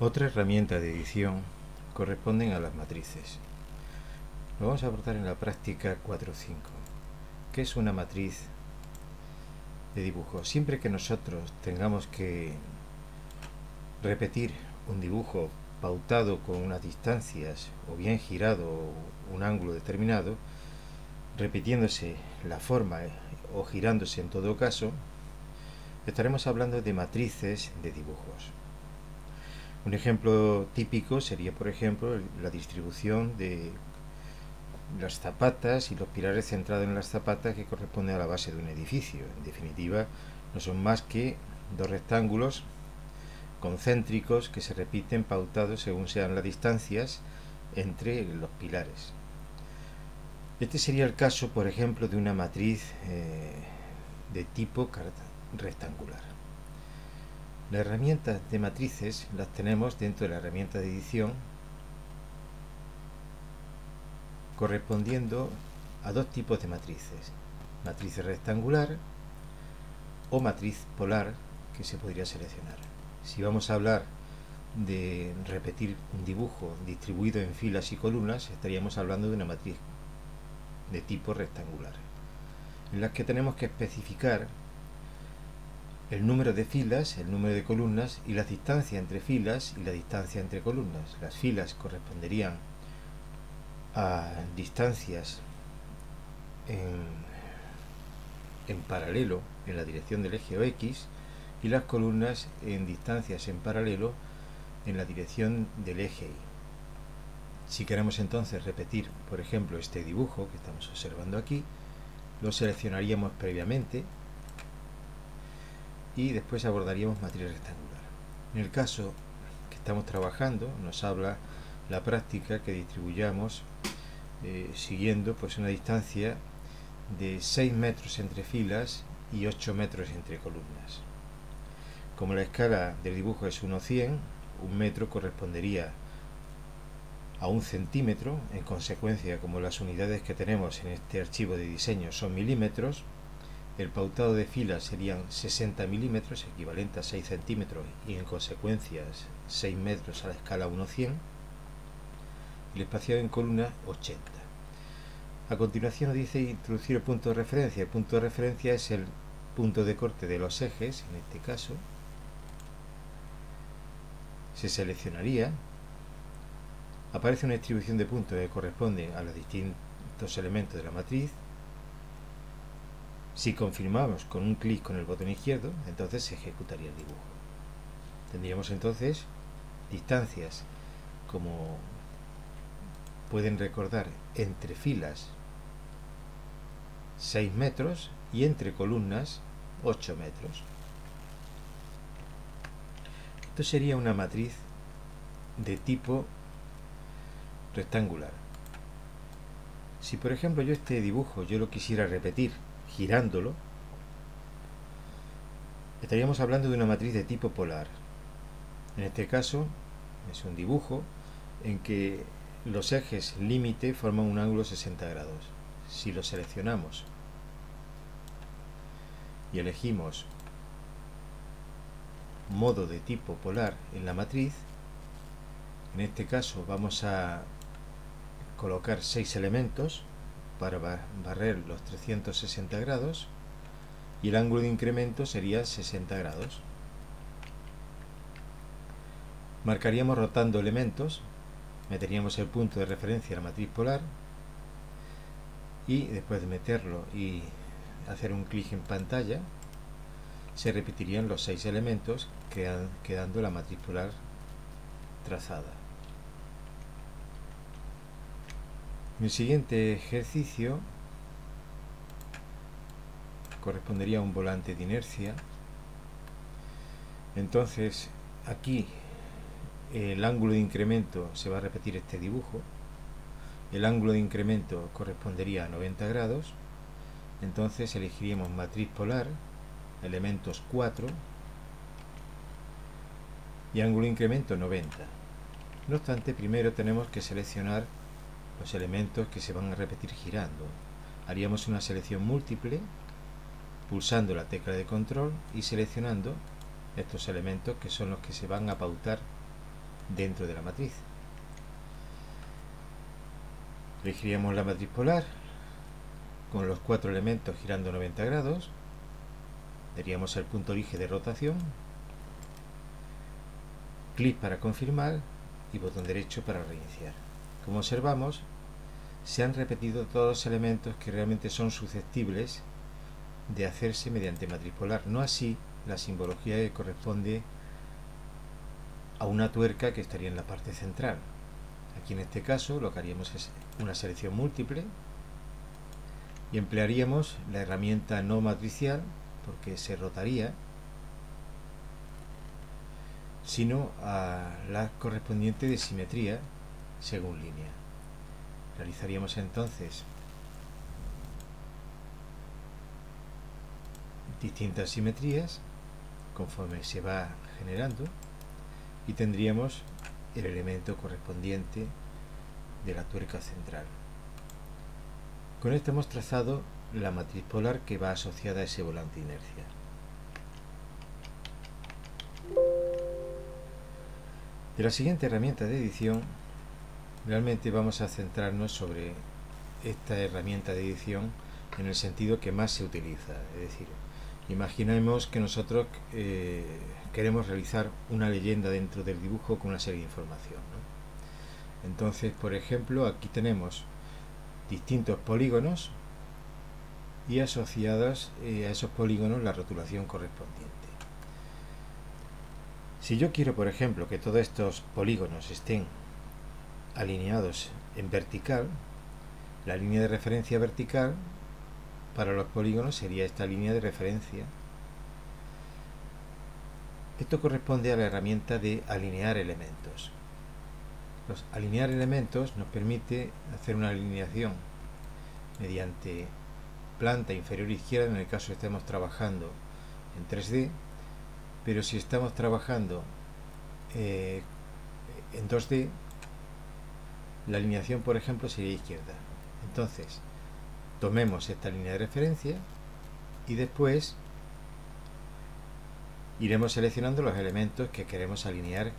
Otra herramienta de edición corresponden a las matrices. Lo vamos a abordar en la práctica 4.5. ¿Qué es una matriz de dibujo? Siempre que nosotros tengamos que repetir un dibujo pautado con unas distancias o bien girado un ángulo determinado, repitiéndose la forma o girándose en todo caso, estaremos hablando de matrices de dibujos. Un ejemplo típico sería, por ejemplo, la distribución de las zapatas y los pilares centrados en las zapatas que corresponden a la base de un edificio. En definitiva, no son más que dos rectángulos concéntricos que se repiten pautados según sean las distancias entre los pilares. Este sería el caso, por ejemplo, de una matriz de tipo rectangular. Las herramientas de matrices las tenemos dentro de la herramienta de edición, correspondiendo a dos tipos de matrices: matriz rectangular o matriz polar, que se podría seleccionar. Si vamos a hablar de repetir un dibujo distribuido en filas y columnas, estaríamos hablando de una matriz de tipo rectangular, en la que tenemos que especificar el número de filas, el número de columnas y la distancia entre filas y la distancia entre columnas. Las filas corresponderían a distancias en paralelo en la dirección del eje X, y las columnas en distancias en paralelo en la dirección del eje Y. Si queremos entonces repetir, por ejemplo, este dibujo que estamos observando aquí, lo seleccionaríamos previamente y después abordaríamos matriz rectangular. En el caso que estamos trabajando, nos habla la práctica que distribuyamos siguiendo una distancia de 6 metros entre filas y 8 metros entre columnas. Como la escala del dibujo es 1:100, un metro correspondería a 1 centímetro. En consecuencia, como las unidades que tenemos en este archivo de diseño son milímetros, el pautado de filas serían 60 milímetros, equivalente a 6 centímetros, y en consecuencia 6 metros a la escala 1:100, y el espaciado en columna 80. A continuación nos dice introducir el punto de referencia. El punto de referencia es el punto de corte de los ejes. En este caso se seleccionaría, aparece una distribución de puntos que corresponde a los distintos elementos de la matriz. Si confirmamos con un clic con el botón izquierdo, entonces se ejecutaría el dibujo. Tendríamos entonces distancias, como pueden recordar, entre filas 6 metros y entre columnas 8 metros. Esto sería una matriz de tipo rectangular. Si por ejemplo yo este dibujo yo lo quisiera repetir girándolo, estaríamos hablando de una matriz de tipo polar. En este caso es un dibujo en que los ejes límite forman un ángulo 60 grados. Si lo seleccionamos y elegimos modo de tipo polar en la matriz, en este caso vamos a colocar 6 elementos para barrer los 360 grados, y el ángulo de incremento sería 60 grados. Marcaríamos rotando elementos, meteríamos el punto de referencia a la matriz polar, y después de meterlo y hacer un clic en pantalla, se repetirían los 6 elementos, quedando la matriz polar trazada. En el siguiente ejercicio correspondería a un volante de inercia. Entonces aquí el ángulo de incremento, se va a repetir este dibujo, el ángulo de incremento correspondería a 90 grados, entonces elegiríamos matriz polar, elementos 4, y ángulo de incremento 90. No obstante, primero tenemos que seleccionar los elementos que se van a repetir girando. Haríamos una selección múltiple pulsando la tecla de control y seleccionando estos elementos que son los que se van a pautar dentro de la matriz. Elegiríamos la matriz polar con los 4 elementos girando 90 grados, daríamos el punto origen de rotación, clic para confirmar y botón derecho para reiniciar. Como observamos, se han repetido todos los elementos que realmente son susceptibles de hacerse mediante matriz polar, no así la simbología que corresponde a una tuerca que estaría en la parte central. Aquí en este caso lo que haríamos es una selección múltiple y emplearíamos la herramienta no matricial, porque se rotaría, sino a la correspondiente de simetría según línea. Realizaríamos entonces distintas simetrías conforme se va generando y tendríamos el elemento correspondiente de la tuerca central. Con esto hemos trazado la matriz polar que va asociada a ese volante de inercia. De la siguiente herramienta de edición, realmente vamos a centrarnos sobre esta herramienta de edición en el sentido que más se utiliza. Es decir, imaginemos que nosotros queremos realizar una leyenda dentro del dibujo con una serie de información, ¿no? Entonces, por ejemplo, aquí tenemos distintos polígonos y asociadas a esos polígonos la rotulación correspondiente. Si yo quiero, por ejemplo, que todos estos polígonos estén alineados en vertical, la línea de referencia vertical para los polígonos sería esta línea de referencia. Esto corresponde a la herramienta de alinear elementos. Alinear elementos nos permite hacer una alineación mediante planta inferior izquierda en el caso que estemos trabajando en 3D, pero si estamos trabajando en 2D, la alineación, por ejemplo, sería izquierda. Entonces, tomemos esta línea de referencia y después iremos seleccionando los elementos que queremos alinear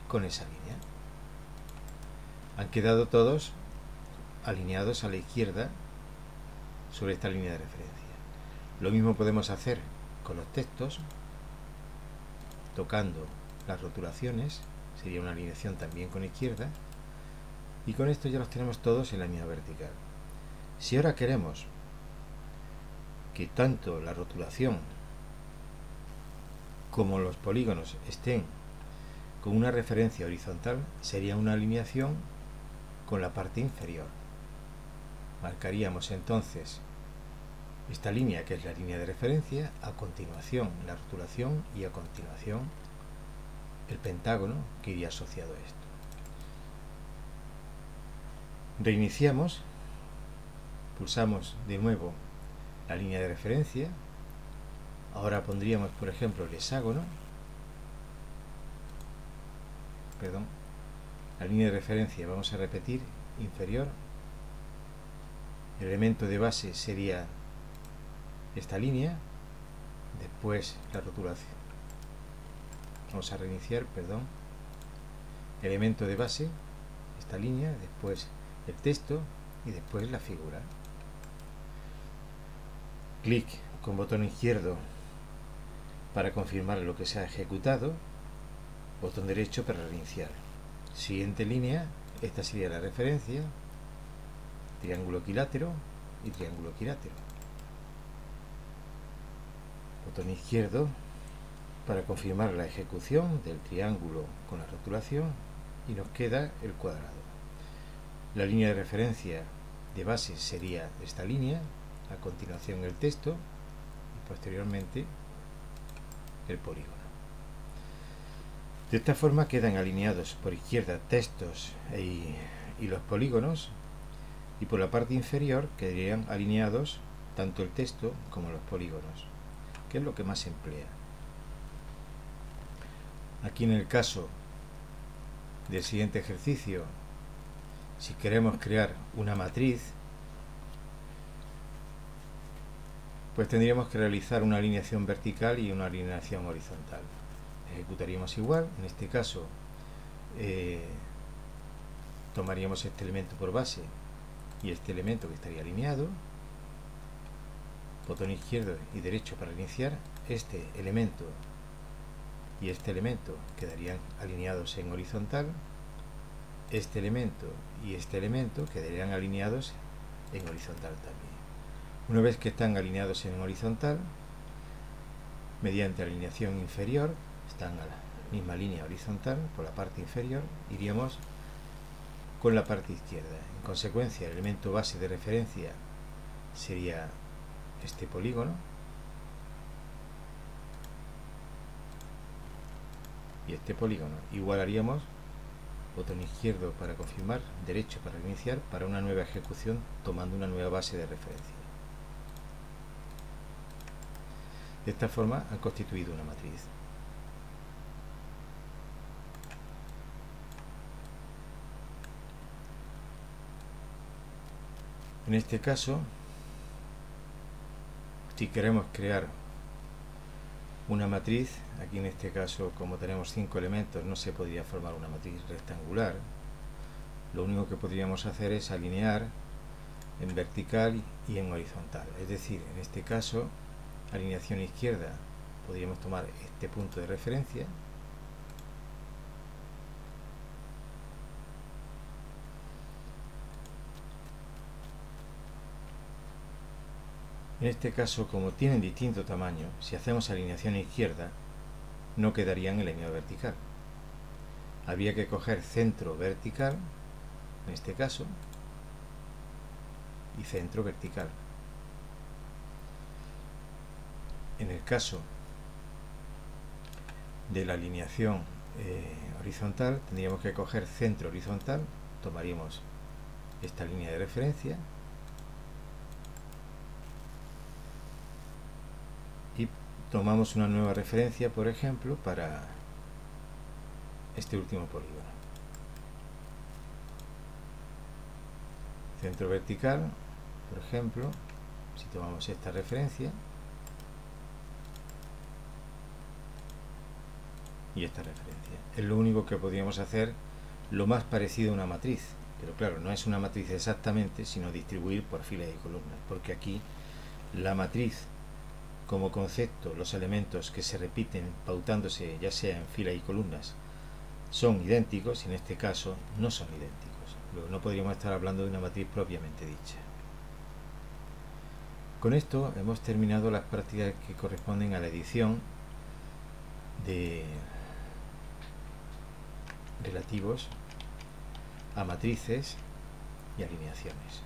con esa línea. Han quedado todos alineados a la izquierda sobre esta línea de referencia. Lo mismo podemos hacer con los textos, tocando las rotulaciones, sería una alineación también con izquierda, y con esto ya los tenemos todos en la misma vertical. Si ahora queremos que tanto la rotulación como los polígonos estén con una referencia horizontal, sería una alineación con la parte inferior. Marcaríamos entonces esta línea, que es la línea de referencia, a continuación la rotulación y a continuación el pentágono que iría asociado a esto. Reiniciamos, pulsamos de nuevo la línea de referencia, ahora pondríamos por ejemplo el hexágono, la línea de referencia vamos a repetir, inferior, el elemento de base sería esta línea, después la rotulación, vamos a reiniciar, elemento de base, esta línea, después el texto y después la figura. Clic con botón izquierdo para confirmar lo que se ha ejecutado, botón derecho para reiniciar. Siguiente línea, esta sería la referencia, triángulo equilátero y triángulo equilátero. Botón izquierdo para confirmar la ejecución del triángulo con la rotulación y nos queda el cuadrado. La línea de referencia de base sería esta línea, a continuación el texto y posteriormente el polígono. De esta forma quedan alineados por izquierda textos y los polígonos, y por la parte inferior quedarían alineados tanto el texto como los polígonos, que es lo que más se emplea. Aquí en el caso del siguiente ejercicio, si queremos crear una matriz, pues tendríamos que realizar una alineación vertical y una alineación horizontal. Ejecutaríamos igual, en este caso tomaríamos este elemento por base y este elemento que estaría alineado, botón izquierdo y derecho para iniciar. Este elemento y este elemento quedarían alineados en horizontal, este elemento y este elemento quedarían alineados en horizontal también. Una vez que están alineados en horizontal, mediante alineación inferior, están a la misma línea horizontal por la parte inferior, iríamos con la parte izquierda. En consecuencia, el elemento base de referencia sería este polígono, y este polígono. Igualaríamos, botón izquierdo para confirmar, derecho para iniciar, para una nueva ejecución tomando una nueva base de referencia. De esta forma han constituido una matriz. En este caso, si queremos crear una matriz, aquí en este caso, como tenemos 5 elementos, no se podría formar una matriz rectangular. Lo único que podríamos hacer es alinear en vertical y en horizontal. Es decir, en este caso, alineación izquierda, podríamos tomar este punto de referencia, en este caso, como tienen distinto tamaño, si hacemos alineación izquierda, no quedarían en la línea vertical. Habría que coger centro vertical, en este caso, y centro vertical. En el caso de la alineación horizontal, tendríamos que coger centro horizontal, tomaríamos esta línea de referencia y tomamos una nueva referencia, por ejemplo, para este último polígono. Centro vertical, por ejemplo, si tomamos esta referencia y esta referencia, es lo único que podríamos hacer, lo más parecido a una matriz, pero claro, no es una matriz exactamente, sino distribuir por filas y columnas, porque aquí la matriz como concepto, los elementos que se repiten pautándose ya sea en filas y columnas son idénticos, y en este caso no son idénticos. Luego no podríamos estar hablando de una matriz propiamente dicha. Con esto hemos terminado las prácticas que corresponden a la edición de relativos a matrices y alineaciones.